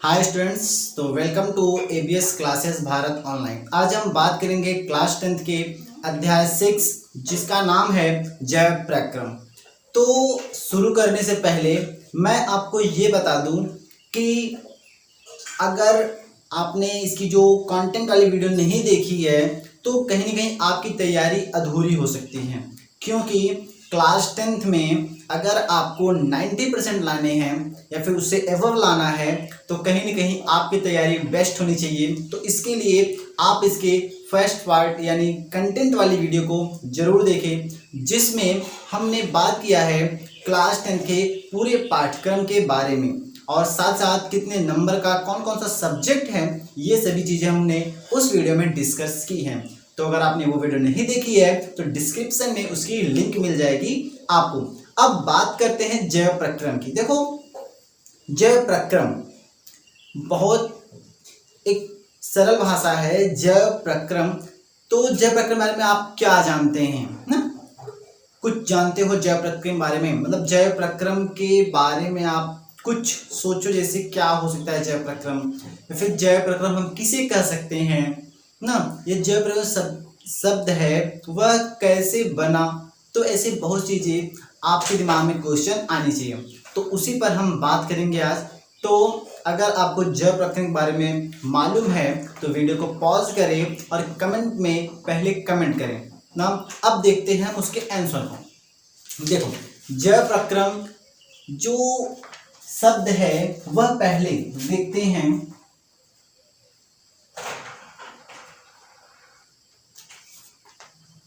हाय students, तो welcome to ABS classes Bharat online. आज हम बात करेंगे क्लास 10th के अध्याय 6 जिसका नाम है जैव प्रक्रम। तो शुरू करने से पहले मैं आपको ये बता दूं कि अगर आपने इसकी जो कंटेंट वाली वीडियो नहीं देखी है तो कहीं ना कहीं आपकी तैयारी अधूरी हो सकती है, क्योंकि क्लास 10th में अगर आपको 90% लाने हैं या फिर उससे एवव लाना है तो कहीं ना कहीं आपकी तैयारी बेस्ट होनी चाहिए। तो इसके लिए आप इसके फर्स्ट पार्ट यानी कंटेंट वाली वीडियो को जरूर देखें, जिसमें हमने बात किया है क्लास 10th के पूरे पाठ्यक्रम के बारे में और साथ साथ कितने नंबर का कौन कौन सा सब्जेक्ट है, ये सभी चीज़ें हमने उस वीडियो में डिस्कस की हैं। तो अगर आपने वो वीडियो नहीं देखी है तो डिस्क्रिप्शन में उसकी लिंक मिल जाएगी आपको। अब बात करते हैं जैव प्रक्रम की। देखो, जैव प्रक्रम बहुत एक सरल भाषा है। जैव प्रक्रम, तो जैव प्रक्रम बारे में आप क्या जानते हैं ना? कुछ जानते हो जैव प्रक्रम के बारे में? मतलब जैव प्रक्रम के बारे में आप कुछ सोचो, जैसे क्या हो सकता है जैव प्रक्रम, या फिर जैव प्रक्रम हम किसे कह सकते हैं ना? ये जैव प्रक्रम शब्द है वह कैसे बना? तो ऐसे बहुत चीजें आपके दिमाग में क्वेश्चन आनी चाहिए, तो उसी पर हम बात करेंगे आज। तो अगर आपको जैव प्रक्रम के बारे में मालूम है तो वीडियो को पॉज करें और कमेंट में पहले कमेंट करें ना। अब देखते हैं उसके आंसर को। देखो, जैव प्रक्रम जो शब्द है वह पहले देखते हैं।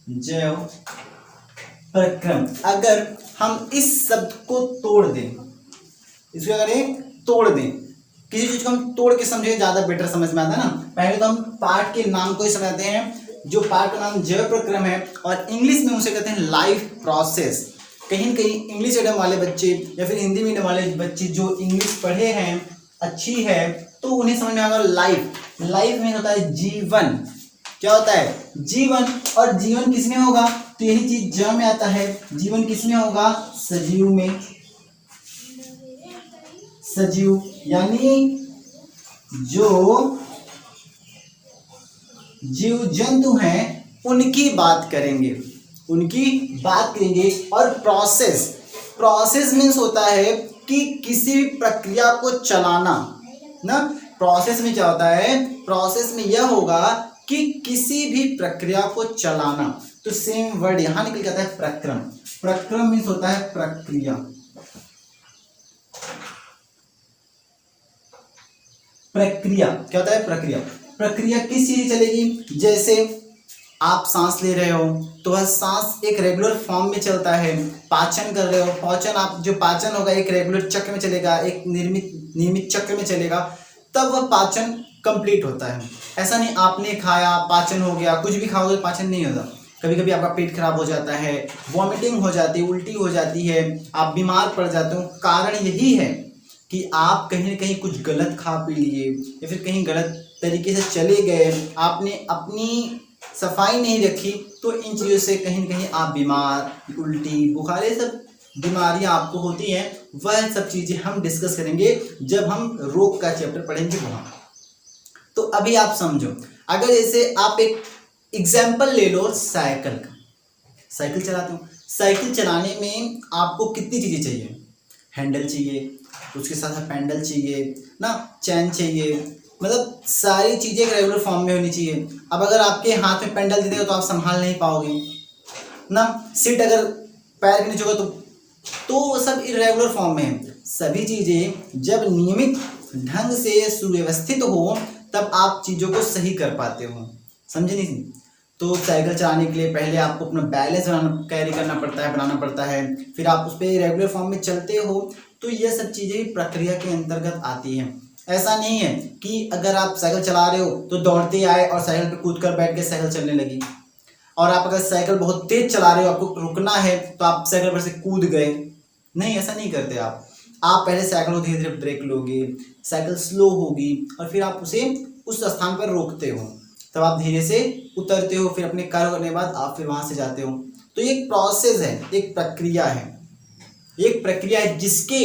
जैव प्रक्रम, अगर हम इस शब्द को तोड़ दें, इसको अगर एक तोड़ दें, किसी चीज को हम तोड़ के समझे ज्यादा बेटर समझ में आता है ना। पहले तो हम पार्ट के नाम को ही समझते हैं। जो पार्ट का नाम जैव प्रक्रम है और इंग्लिश में उसे कहते हैं लाइफ प्रोसेस। कहीं न कहीं इंग्लिश मीडियम वाले बच्चे या फिर हिंदी मीडियम वाले बच्चे जो इंग्लिश पढ़े हैं अच्छी है तो उन्हें समझ में आएगा लाइफ। लाइफ में होता है जीवन। क्या होता है? जीवन। और जीवन किसमें होगा? तो यही चीज ज में आता है। जीवन किसमें होगा? सजीव में। सजीव यानी जो जीव जंतु हैं उनकी बात करेंगे, उनकी बात करेंगे। और प्रोसेस, प्रोसेस मीन्स होता है कि किसी भी प्रक्रिया को चलाना ना। प्रोसेस में क्या होता है? प्रोसेस में यह होगा कि किसी भी प्रक्रिया को चलाना। तो सेम वर्ड यहां निकल जाता है प्रक्रम। प्रक्रम मीन्स होता है प्रक्रिया। प्रक्रिया क्या होता है? प्रक्रिया। प्रक्रिया किस चीज चलेगी? जैसे आप सांस ले रहे हो तो वह सांस एक रेगुलर फॉर्म में चलता है। पाचन कर रहे हो, पाचन आप जो पाचन होगा एक रेगुलर चक्र में चलेगा, एक नियमित चक्र में चलेगा, तब वह पाचन कंप्लीट होता है। ऐसा नहीं आपने खाया पाचन हो गया, कुछ भी खाओगे पाचन नहीं होता। कभी कभी आपका पेट खराब हो जाता है, वॉमिटिंग हो जाती है, उल्टी हो जाती है, आप बीमार पड़ जाते हो। कारण यही है कि आप कहीं ना कहीं कुछ गलत खा पी लिए या फिर कहीं गलत तरीके से चले गए, आपने अपनी सफाई नहीं रखी, तो इन चीज़ों से कहीं ना कहीं आप बीमार, उल्टी, बुखार, ये सब बीमारियां आपको होती हैं। वह सब चीज़ें हम डिस्कस करेंगे जब हम रोग का चैप्टर पढ़ेंगे वहाँ। तो अभी आप समझो, अगर जैसे आप एक एग्जाम्पल ले लो साइकिल का। साइकिल चलाते हो, साइकिल चलाने में आपको कितनी चीज़ें चाहिए? हैंडल चाहिए, उसके साथ साथ पैडल चाहिए ना, चैन चाहिए, मतलब सारी चीज़ें एक रेगुलर फॉर्म में होनी चाहिए। अब अगर आपके हाथ में पैडल दे देगा तो आप संभाल नहीं पाओगे ना। सीट अगर पैर के नीचे होगा तो वो सब इरेगुलर फॉर्म में है। सभी चीज़ें जब नियमित ढंग से सुव्यवस्थित हो तब आप चीज़ों को सही कर पाते हो। समझे नहीं? तो साइकिल चलाने के लिए पहले आपको अपना बैलेंस कैरी करना पड़ता है, बनाना पड़ता है, फिर आप उस पर रेगुलर फॉर्म में चलते हो। तो ये सब चीज़ें प्रक्रिया के अंतर्गत आती हैं। ऐसा नहीं है कि अगर आप साइकिल चला रहे हो तो दौड़ते आए और साइकिल पे कूद कर बैठ के साइकिल चलने लगी, और आप अगर साइकिल बहुत तेज चला रहे हो, आपको रुकना है तो आप साइकिल पर से कूद गए। नहीं, ऐसा नहीं करते आप पहले साइकिल को धीरे धीरे ब्रेक लोगे, साइकिल स्लो होगी और फिर आप उसे उस स्थान पर रोकते हो, तब आप धीरे से उतरते हो, फिर अपने कार्य करने के बाद आप फिर वहां से जाते हो। तो ये एक प्रोसेस है, एक प्रक्रिया है, एक प्रक्रिया है जिसके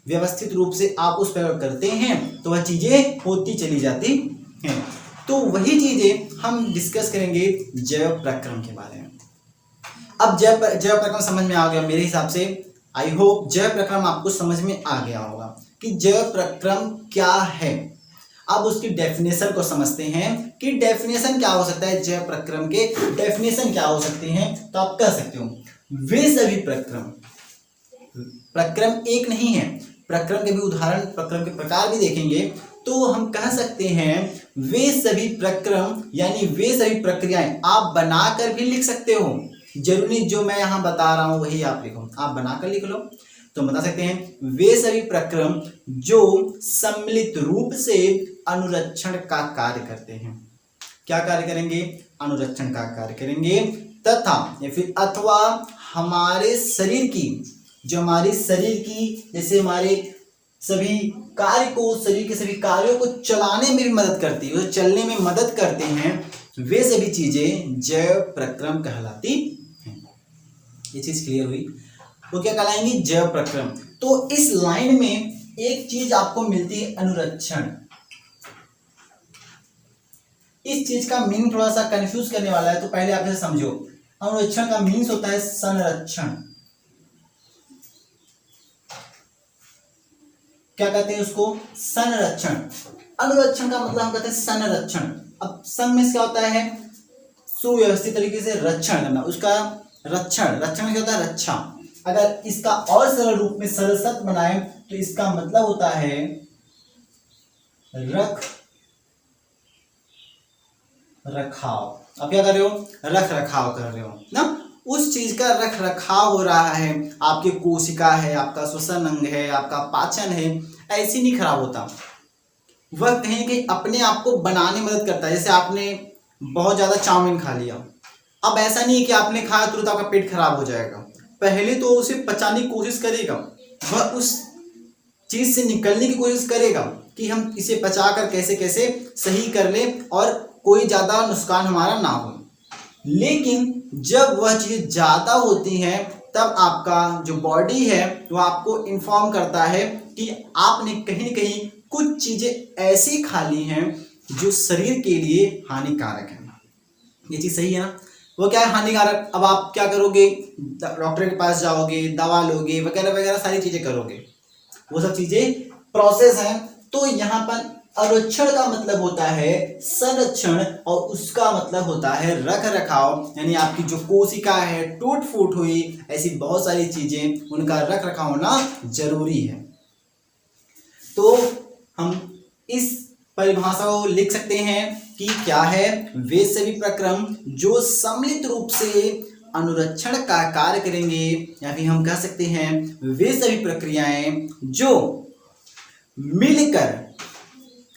व्यवस्थित रूप से आप उस प्रयोग करते हैं तो वह चीजें होती चली जाती हैं। तो वही चीजें हम डिस्कस करेंगे जैव प्रक्रम के बारे में। अब जैव प्रक्रम समझ में आ गया मेरे हिसाब से। आई होप जैव प्रक्रम आपको समझ में आ गया होगा कि जैव प्रक्रम क्या है। अब उसकी डेफिनेशन को समझते हैं कि डेफिनेशन क्या हो सकता है, जैव प्रक्रम के डेफिनेशन क्या हो सकते हैं। तो आप कह सकते हो वे सभी प्रक्रम, प्रक्रम एक नहीं है, प्रक्रम के भी उदाहरण, प्रक्रम के प्रकार भी देखेंगे। तो हम कह सकते हैं वे सभी प्रक्रम यानी वे सभी प्रक्रियाएं आप बनाकर भी लिख सकते हो। जरूरी जो मैं यहाँ बता रहा हूँ वही आप लिखो, आप बनाकर लिख लो। तो बता सकते हैं वे सभी प्रक्रम जो सम्मिलित रूप से अनुरक्षण का कार्य करते हैं। क्या कार्य करेंगे? अनुरक्षण का कार्य करेंगे तथा या फिर अथवा हमारे शरीर की, जो हमारे शरीर की जैसे हमारे सभी कार्य को, शरीर के सभी कार्यों को चलाने में भी मदद करती है, चलने में मदद करते हैं, वे सभी चीजें जैव प्रक्रम कहलाती हैं। ये चीज क्लियर हुई? वो क्या कहलाएंगी? जैव प्रक्रम। तो इस लाइन में एक चीज आपको मिलती है, अनुरक्षण। इस चीज का मीनिंग थोड़ा सा कंफ्यूज करने वाला है, तो पहले आप इसे समझो। अनुरक्षण का मीनिंग होता है संरक्षण। क्या कहते हैं उसको? संरक्षण। अनुरक्षण का मतलब हम कहते हैं संरक्षण। अब सं में क्या होता है? सुव्यवस्थित तरीके से रक्षण करना, उसका रक्षण। रक्षण क्या होता है? रक्षा। अगर इसका और सरल रूप में सरल शब्द बनाए तो इसका मतलब होता है रखाव। अब क्या कर रहे हो? रख रखाव कर रहे हो ना, उस चीज का रख रखाव हो रहा है। आपकी कोशिका है, आपका श्वसन अंग है, आपका पाचन है, ऐसे नहीं खराब होता। वह कहीं कहीं अपने आप को बनाने में मदद करता है। जैसे आपने बहुत ज्यादा चाउमीन खा लिया, अब ऐसा नहीं है कि आपने खाया तुरंत आपका पेट खराब हो जाएगा। पहले तो उसे पचाने की कोशिश करेगा, वह उस चीज से निकलने की कोशिश करेगा कि हम इसे पचाकर कैसे कैसे सही कर ले और कोई ज्यादा नुकसान हमारा ना हो। लेकिन जब वह चीज ज्यादा होती है तब आपका जो बॉडी है वो आपको इन्फॉर्म करता है कि आपने कहीं न कहीं कुछ चीजें ऐसी खा ली हैं जो शरीर के लिए हानिकारक है। ये चीज सही है ना? वो क्या है? हानिकारक। अब आप क्या करोगे? डॉक्टर के पास जाओगे, दवा लोगे, वगैरह वगैरह सारी चीजें करोगे, वो सब चीजें प्रोसेस है। तो यहाँ पर अनुरक्षण का मतलब होता है संरक्षण और उसका मतलब होता है रख रखाव। यानी आपकी जो कोशिका है टूट फूट हुई, ऐसी बहुत सारी चीजें, उनका रख रखाव होना जरूरी है। तो हम इस परिभाषा को लिख सकते हैं कि क्या है? वे सभी प्रक्रम जो सम्मिलित रूप से अनुरक्षण का कार्य करेंगे, या फिर हम कह सकते हैं वे सभी प्रक्रियाएं जो मिलकर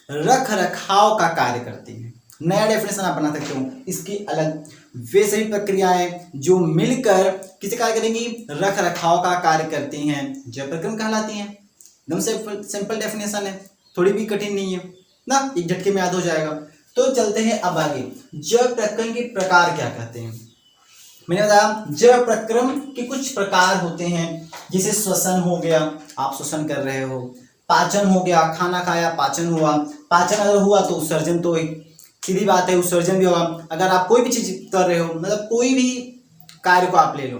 रख रखाव का कार्य करती हैं। नया डेफिनेशन आप बना सकते हो इसकी अलग। वे सभी प्रक्रियाएं जो मिलकर किसे कार्य करेंगी? रख रखाव का कार्य करती हैं, जैव प्रक्रम कहलाती हैं। एकदम सिंपल डेफिनेशन है, थोड़ी भी कठिन नहीं है ना, एक झटके में याद हो जाएगा। तो चलते हैं अब आगे, जैव प्रक्रम के प्रकार क्या कहते हैं। मैंने बताया जैव प्रक्रम के कुछ प्रकार होते हैं, जैसे श्वसन हो गया, आप श्वसन कर रहे हो। पाचन हो गया, खाना खाया, पाचन हुआ। पाचन अगर हुआ तो उत्सर्जन, तो एक सीधी बात है उत्सर्जन भी होगा। अगर आप कोई भी चीज कर रहे हो, मतलब कोई भी कार्य को आप ले लो,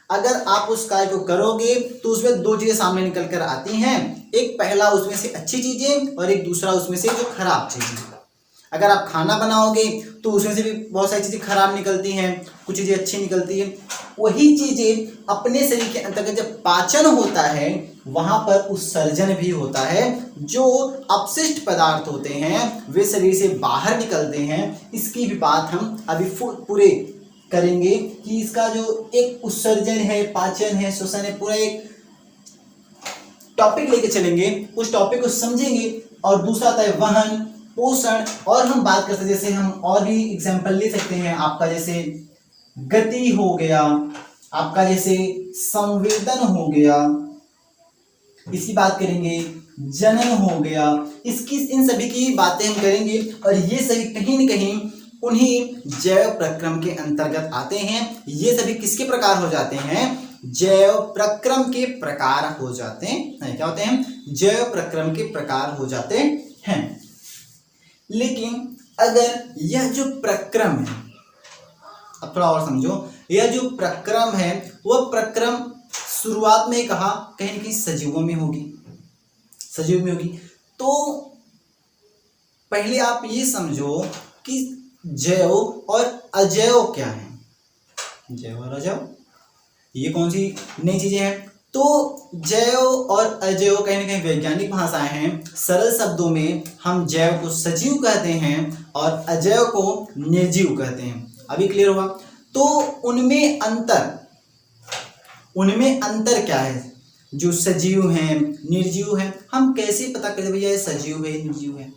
अगर आप उस कार्य को करोगे तो उसमें दो चीजें सामने निकल कर आती हैं। एक पहला उसमें से अच्छी चीजें और एक दूसरा उसमें से जो खराब चीजें। अगर आप खाना बनाओगे तो उसमें से भी बहुत सारी चीजें खराब निकलती हैं, कुछ चीजें अच्छी निकलती हैं। वही चीजें अपने शरीर के अंतर्गत जब पाचन होता है वहां पर उत्सर्जन भी होता है। जो अपशिष्ट पदार्थ होते हैं वे शरीर से बाहर निकलते हैं। इसकी भी बात हम अभी पूरे करेंगे कि इसका जो एक उत्सर्जन है, पाचन है, श्वसन है, पूरा एक टॉपिक लेके चलेंगे, उस टॉपिक को समझेंगे। और दूसरा आता है वहन, पोषण, और हम बात करते हैं जैसे हम और भी एग्जांपल ले सकते हैं। आपका जैसे गति हो गया, आपका जैसे संवेदन हो गया, इसकी बात करेंगे, जनन हो गया, इसकी इन सभी की बातें हम करेंगे। और ये सभी कहीं न कहीं उन्हीं जैव प्रक्रम के अंतर्गत आते हैं। ये सभी किसके प्रकार हो जाते हैं? जैव प्रक्रम के प्रकार हो जाते हैं। क्या होते हैं? जैव प्रक्रम के प्रकार हो जाते हैं। लेकिन अगर यह जो प्रक्रम है, अब थोड़ा और समझो, यह जो प्रक्रम है वह प्रक्रम शुरुआत में कहा कहीं न कहीं सजीवों में होगी, सजीव में होगी। तो पहले आप ये समझो कि जैव और अजैव क्या है। जैव और अजैव ये कौन सी नई चीजें हैं? तो जैव और अजैव कहीं ना कहीं वैज्ञानिक भाषाएं हैं। सरल शब्दों में हम जैव को सजीव कहते हैं और अजैव को निर्जीव कहते हैं। अभी क्लियर हुआ? तो उनमें अंतर क्या है? जो सजीव हैं, निर्जीव हैं, हम कैसे पता करें भैया ये सजीव है निर्जीव है?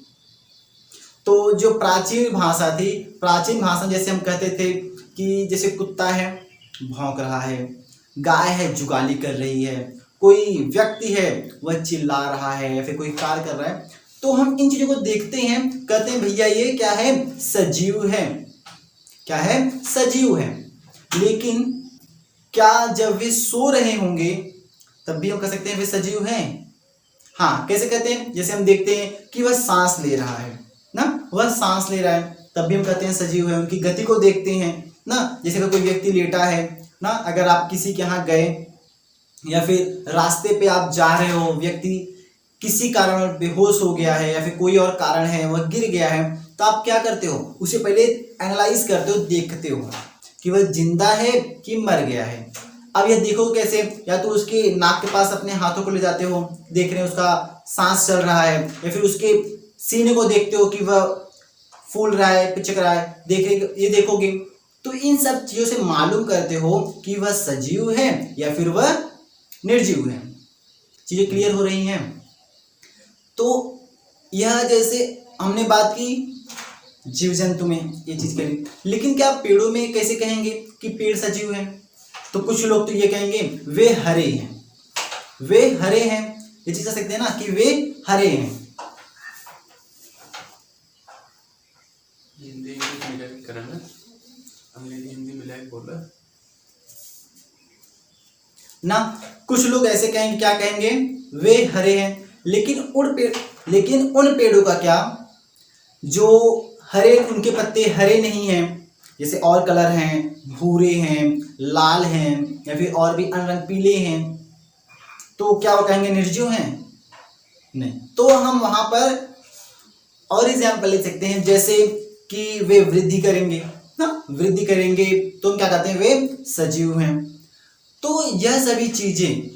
तो जो प्राचीन भाषा थी, प्राचीन भाषा जैसे हम कहते थे कि जैसे कुत्ता है भौंक रहा है, गाय है जुगाली कर रही है, कोई व्यक्ति है वह चिल्ला रहा है या फिर कोई कार्य कर रहा है, तो हम इन चीजों को देखते हैं, कहते हैं भैया ये क्या है? सजीव है। क्या है? सजीव है। लेकिन क्या जब वे सो रहे होंगे तब भी हम कह सकते हैं वे सजीव हैं? हाँ, कैसे कहते हैं? जैसे हम देखते हैं कि वह सांस ले रहा है ना, वह सांस ले रहा है, तब भी हम कहते हैं सजीव है। उनकी गति को देखते हैं ना, जैसे कि कोई व्यक्ति लेटा है ना, अगर आप किसी के यहाँ गए या फिर रास्ते पे आप जा रहे हो, व्यक्ति किसी कारण बेहोश हो गया है या फिर कोई और कारण है वह गिर गया है, तो आप क्या करते हो? उसे पहले एनालाइज करते हो, देखते हो कि वह जिंदा है कि मर गया है। अब यह देखो कैसे? या तो उसके नाक के पास अपने हाथों को ले जाते हो, देख रहे हो उसका सांस चल रहा है, या फिर उसके सीने को देखते हो कि वह फूल रहा है, पिचक रहा है, ये देखोगे। तो इन सब चीजों से मालूम करते हो कि वह सजीव है या फिर वह निर्जीव है। चीजें क्लियर हो रही हैं? तो यह जैसे हमने बात की जीव जंतु में ये चीज करी, लेकिन क्या पेड़ों में कैसे कहेंगे कि पेड़ सजीव है? तो कुछ लोग तो ये कहेंगे वे हरे हैं, वे हरे हैं, ये चीज कह सकते हैं ना कि वे हरे हैं। हिंदी करेंगे, अंग्रेजी हिंदी मिला के बोला ना। कुछ लोग ऐसे कहेंगे, क्या कहेंगे? वे हरे हैं। लेकिन उन पेड़ों का क्या जो हरे, उनके पत्ते हरे नहीं हैं, जैसे और कलर हैं, भूरे हैं, लाल हैं या फिर और भी अन्य रंग पीले हैं, तो क्या वो कहेंगे निर्जीव हैं? नहीं। तो हम वहां पर और एग्जाम्पल ले सकते हैं, जैसे कि वे वृद्धि करेंगे ना, वृद्धि करेंगे तो हम क्या कहते हैं? वे सजीव हैं। तो यह सभी चीजें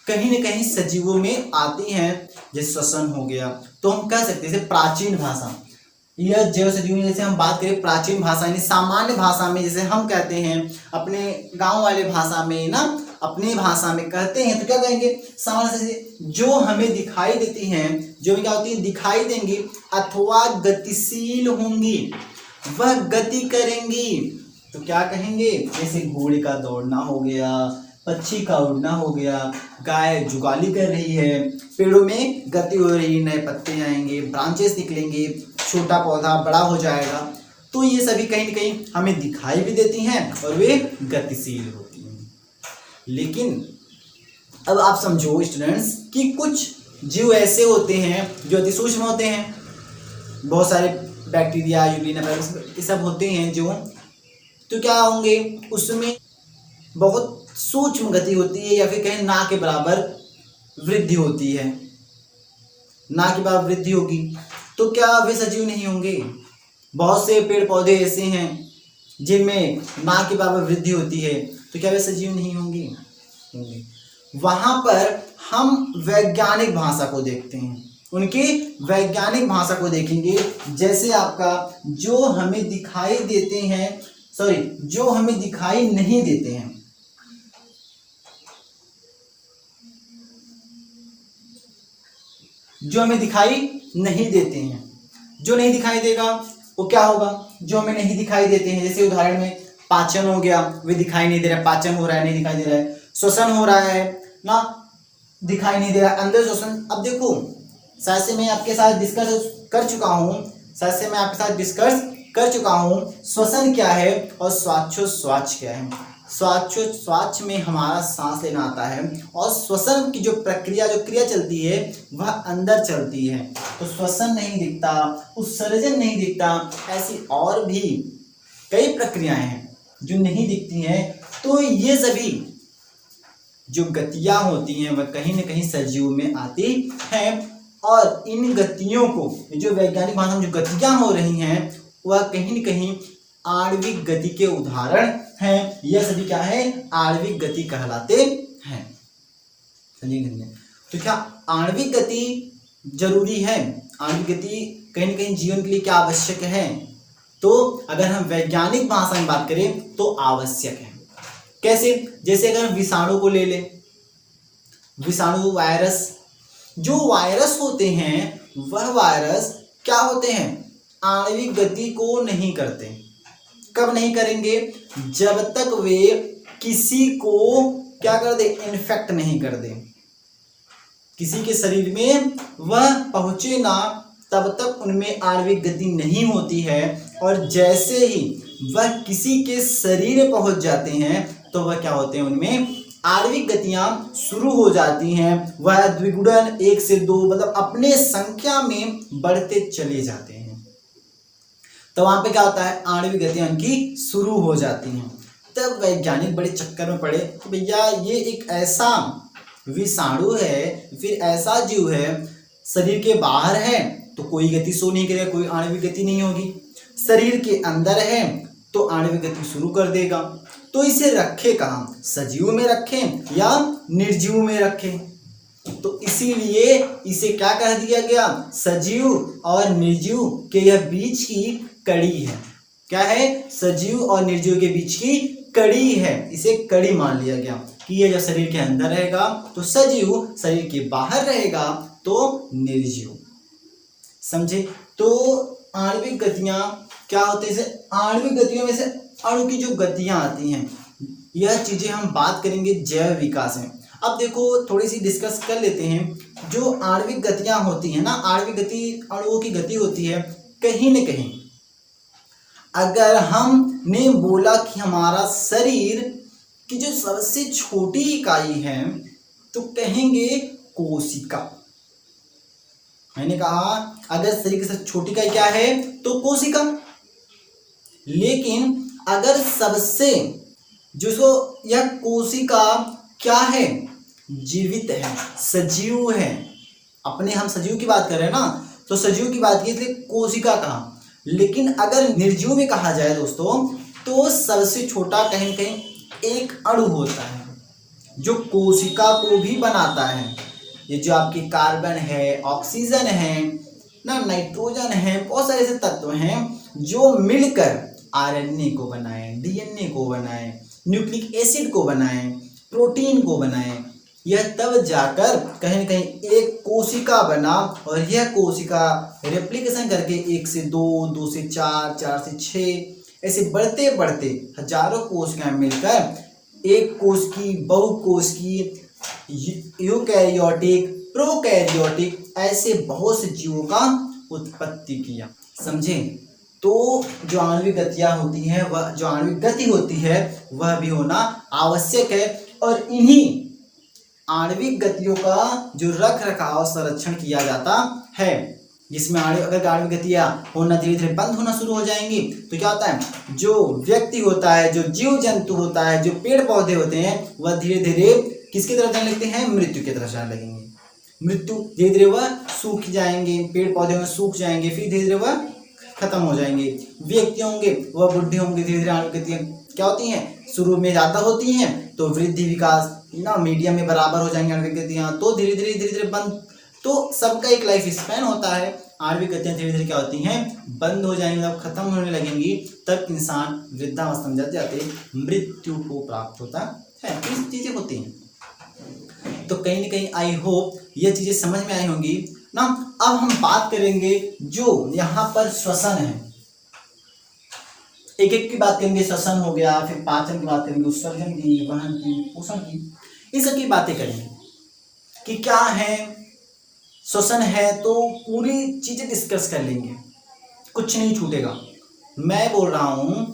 कहीं न कहीं सजीवों में आती हैं। जैसे श्वसन हो गया, तो हम कह सकते हैं जैसे प्राचीन भाषा, यह जैव सजीव में जैसे हम बात करें प्राचीन भाषा यानी सामान्य भाषा में, जैसे हम कहते हैं अपने गांव वाले भाषा में ना, अपनी भाषा में कहते हैं तो क्या कहेंगे? सामान्य से जो हमें दिखाई देती हैं, जो क्या होती है? दिखाई देंगी अथवा गतिशील होंगी, वह गति करेंगी, तो क्या कहेंगे? जैसे घोड़े का दौड़ना हो गया, पक्षी का उड़ना हो गया, गाय जुगाली कर रही है, पेड़ों में गति हो रही है, नए पत्ते आएंगे, ब्रांचेस निकलेंगे, छोटा पौधा बड़ा हो जाएगा, तो ये सभी कहीं न कहीं हमें दिखाई भी देती हैं और वे गतिशील होती हैं। लेकिन अब आप समझो स्टूडेंट्स कि कुछ जीव ऐसे होते हैं जो अति सूक्ष्म होते हैं, बहुत सारे बैक्टीरिया, यूग्लिना ये सब होते हैं जो, तो क्या होंगे? उसमें बहुत सूक्ष्म गति होती है या फिर कहीं ना के बराबर वृद्धि होती है, ना के बराबर वृद्धि होगी, तो क्या वे सजीव नहीं होंगे? बहुत से पेड़ पौधे ऐसे हैं जिनमें ना के बराबर वृद्धि होती है, तो क्या वे सजीव नहीं होंगे? होंगे। वहां पर हम वैज्ञानिक भाषा को देखते हैं, उनकी वैज्ञानिक भाषा को देखेंगे। जैसे आपका जो हमें दिखाई देते हैं, जो हमें दिखाई नहीं देते हैं, जो हमें दिखाई नहीं देते हैं, जो नहीं दिखाई देगा वो क्या होगा? जो हमें नहीं दिखाई देते हैं, जैसे उदाहरण में पाचन हो गया, वे दिखाई नहीं दे रहा है, पाचन हो रहा है नहीं दिखाई दे रहा है, श्वसन हो रहा है ना, दिखाई नहीं दे रहा है, अंदर श्वसन। अब देखो शायद से मैं आपके साथ डिस्कस कर चुका हूँ, श्वसन क्या है और श्वासोच्छ्वास क्या है। श्वास में हमारा सांस लेना आता है और श्वसन की जो प्रक्रिया जो क्रिया चलती है वह अंदर चलती है। तो श्वसन नहीं दिखता, उत्सर्जन नहीं दिखता, ऐसी और भी कई प्रक्रियाएं हैं जो नहीं दिखती हैं। तो ये सभी जो गतियां होती हैं वह कहीं न कहीं सजीव में आती हैं और इन गतियों को, जो वैज्ञानिक भाषा में जो गतियां हो रही हैं वह कहीं न कहीं आणविक गति के उदाहरण हैं। यह सभी क्या है, आणविक गति कहलाते हैं। समझिए, तो क्या आणविक गति जरूरी है? आणविक गति कहीं न कहीं जीवन के लिए क्या आवश्यक है? तो अगर हम वैज्ञानिक भाषा में बात करें तो आवश्यक है। कैसे? जैसे अगर हम विषाणु को ले लें, विषाणु वायरस, जो वायरस होते हैं वह वायरस क्या होते हैं, आणविक गति को नहीं करते। कब नहीं करेंगे? जब तक वे किसी को क्या कर दे, इन्फेक्ट नहीं कर दे, किसी के शरीर में वह पहुंचे ना, तब तक उनमें आणविक गति नहीं होती है। और जैसे ही वह किसी के शरीर में पहुंच जाते हैं तो वह क्या होते हैं, उनमें आणविक गतियां शुरू हो जाती हैं। वह द्विगुणन 1 से 2 मतलब अपने संख्या में बढ़ते चले जाते हैं। तो वहां पे क्या होता है, आणविक गतियां उनकी शुरू हो जाती हैं। तब वैज्ञानिक बड़े चक्कर में पड़े कि भैया ये एक ऐसा विषाणु है, फिर ऐसा जीव है, शरीर के बाहर है तो कोई गति शो नहीं करेगा, कोई आणविक गति नहीं होगी। शरीर के अंदर है तो आणविक गति शुरू कर देगा। तो इसे रखे कहाँ, सजीव में रखें या निर्जीव में रखें? तो इसीलिए इसे क्या कह दिया गया, सजीव और निर्जीव के यह बीच की कड़ी है। क्या है, सजीव और निर्जीव के बीच की कड़ी है। इसे कड़ी मान लिया गया कि ये जब शरीर के अंदर रहेगा तो सजीव, शरीर के बाहर रहेगा तो निर्जीव। समझे? तो आणविक गतियां क्या होते हैं, आणविक गतियों में से अणु की जो गतियां आती हैं, यह चीजें हम बात करेंगे जैव विकास में। अब देखो थोड़ी सी डिस्कस कर लेते हैं। जो आणविक गतियां होती हैं ना, आणविक गति अणुओं की गति होती है। कहीं न कहीं अगर हमने बोला कि हमारा शरीर की जो सबसे छोटी इकाई है तो कहेंगे कोशिका। मैंने कहा अगर शरीर की सबसे छोटी इकाई क्या है तो कोशिका। लेकिन अगर सबसे जो यह कोशिका क्या है, जीवित है, सजीव है। अपने हम सजीव की बात कर रहे हैं ना, तो सजीव की बात की इसलिए कोशिका कहा। लेकिन अगर निर्जीव में कहा जाए दोस्तों तो सबसे छोटा कहीं कहीं एक अणु होता है जो कोशिका को भी बनाता है। ये जो आपकी कार्बन है, ऑक्सीजन है ना, नाइट्रोजन है, बहुत सारे ऐसे तत्व हैं जो मिलकर आरएनए को बनाए, डीएनए को बनाए, न्यूक्लिक एसिड को बनाए, प्रोटीन को बनाए। यह तब जाकर कहीं न कहीं एक कोशिका बना और यह कोशिका रेप्लिकेशन करके 1 से 2, 2 से 4, 4 से 6 ऐसे बढ़ते बढ़ते हजारों कोशिकाएं मिलकर एक कोश की, बहुकोश की, यूकैरियोटिक, प्रोकैरियोटिक ऐसे बहुत से जीवों का उत्पत्ति किया। समझे? तो जो आणविक गतियां होती हैं, वह जो आणविक गति होती है वह भी होना आवश्यक है। और इन्हीं आणविक गतियों का जो रख रखाव संरक्षण किया जाता है, जिसमें अगर आणविक गतियां होना धीरे धीरे बंद होना शुरू हो जाएंगी तो क्या होता है, जो व्यक्ति होता है, जो जीव जंतु होता है, जो पेड़ पौधे होते हैं, वह धीरे धीरे किसकी तरफ जाने लगते हैं, मृत्यु की तरफ जाने लगेंगे। मृत्यु धीरे धीरे वह सूख जाएंगे, पेड़ पौधे में सूख जाएंगे, फिर धीरे धीरे वह खत्म हो जाएंगे। व्यक्ति होंगे वह बुढ़े होंगे। धीरे धीरे आणविक गतियां क्या होती हैं, शुरू में ज़्यादा होती हैं तो वृद्धि विकास ना मीडियम में बराबर हो जाएंगे आणविक गतियां, तो धीरे धीरे बंद। तो सबका एक लाइफ स्पैन होता है। आणविक गतियां धीरे धीरे क्या होती हैं, बंद हो जाएंगी, जब खत्म होने लगेंगी तब इंसान वृद्धावस्था में जाते मृत्यु को प्राप्त होता है। ये चीजें होती हैं। तो कहीं न कहीं आई होप ये चीजें समझ में आई होंगी ना। अब हम बात करेंगे जो यहाँ पर श्वसन है, एक एक की बात करेंगे। श्वसन हो गया, फिर पाचन की बात करेंगे, उत्सर्जन की, वहन की, पोषण की, इन सब की बातें करेंगे कि क्या है श्वसन है। तो पूरी चीजें डिस्कस कर लेंगे, कुछ नहीं छूटेगा। मैं बोल रहा हूं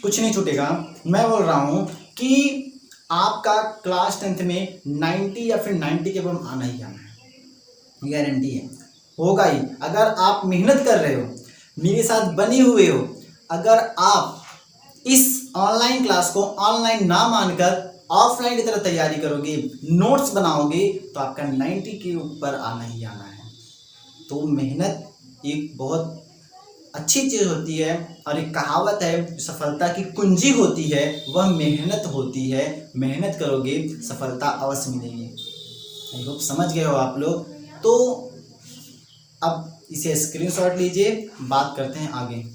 कुछ नहीं छूटेगा। मैं बोल रहा हूँ कि आपका क्लास 10th में 90 या फिर 90 के ऊपर आना ही आना है, गारंटी है, होगा ही। अगर आप मेहनत कर रहे हो, मेरे साथ बने हुए हो, अगर आप इस ऑनलाइन क्लास को ऑनलाइन ना मानकर ऑफलाइन की तरह तैयारी करोगे, नोट्स बनाओगे, तो आपका 90 के ऊपर आना ही आना है। तो मेहनत एक बहुत अच्छी चीज़ होती है, और एक कहावत है, सफलता की कुंजी होती है वह मेहनत होती है। मेहनत करोगे सफलता अवश्य मिलेगी। आई होप समझ गए हो आप लोग। तो अब इसे स्क्रीनशॉट लीजिए, बात करते हैं आगे।